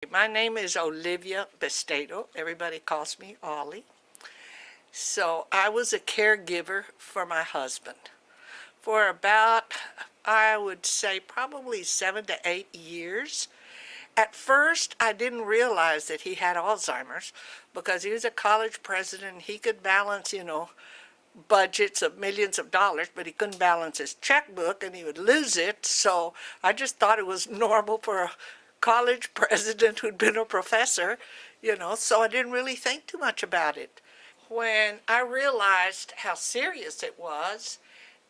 My name is Olivia Bestedo. Everybody calls me Ollie. So I was a caregiver for my husband for about, I would say, probably 7 to 8 years. At first, I didn't realize that he had Alzheimer's because he was a college president. He could balance, budgets of millions of dollars, but he couldn't balance his checkbook and he would lose it. So I just thought it was normal for a college president who'd been a professor, so I didn't really think too much about it. When I realized how serious it was,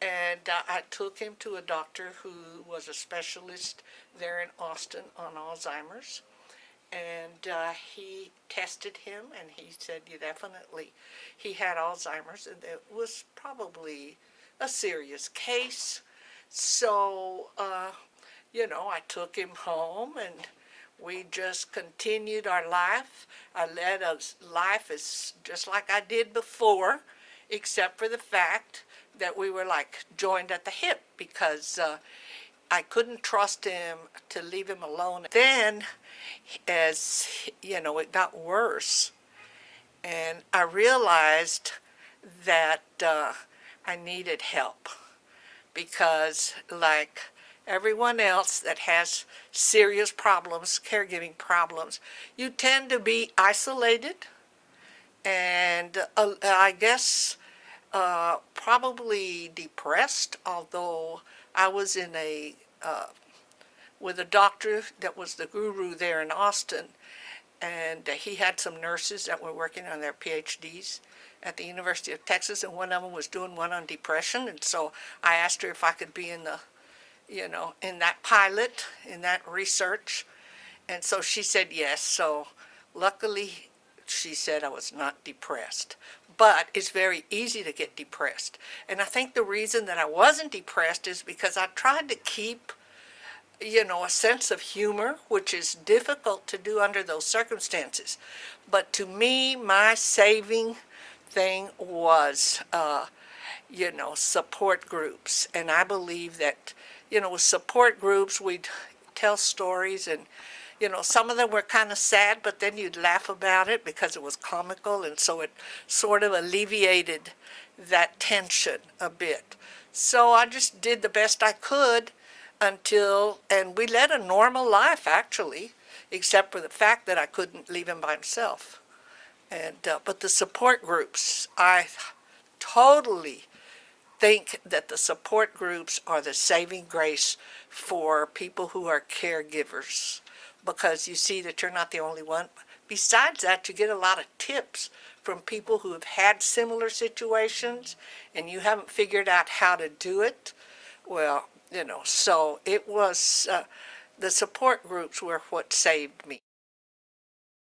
and I took him to a doctor who was a specialist there in Austin on Alzheimer's, and he tested him, and he said, he had Alzheimer's, and it was probably a serious case. So, I took him home, and we just continued our life. I led a life as just like I did before, except for the fact that we were like joined at the hip because I couldn't trust him to leave him alone. Then, as it got worse, and I realized that I needed help because, like everyone else that has serious problems, caregiving problems, you tend to be isolated and I guess probably depressed, although I was in with a doctor that was the guru there in Austin, and he had some nurses that were working on their PhDs at the University of Texas, and one of them was doing one on depression, and so I asked her if I could be in in that pilot, in that research, and so she said yes. So luckily, she said I was not depressed. But it's very easy to get depressed. And I think the reason that I wasn't depressed is because I tried to keep, a sense of humor, which is difficult to do under those circumstances. But to me, my saving thing was, support groups. And I believe that, with support groups, we'd tell stories, and some of them were kind of sad, but then you'd laugh about it because it was comical, and so it sort of alleviated that tension a bit. So I just did the best I could and we led a normal life, actually, except for the fact that I couldn't leave him by himself. And but the support groups, I totally think that the support groups are the saving grace for people who are caregivers, because you see that you're not the only one. Besides that, you get a lot of tips from people who have had similar situations and you haven't figured out how to do it. Well, so it was, the support groups were what saved me.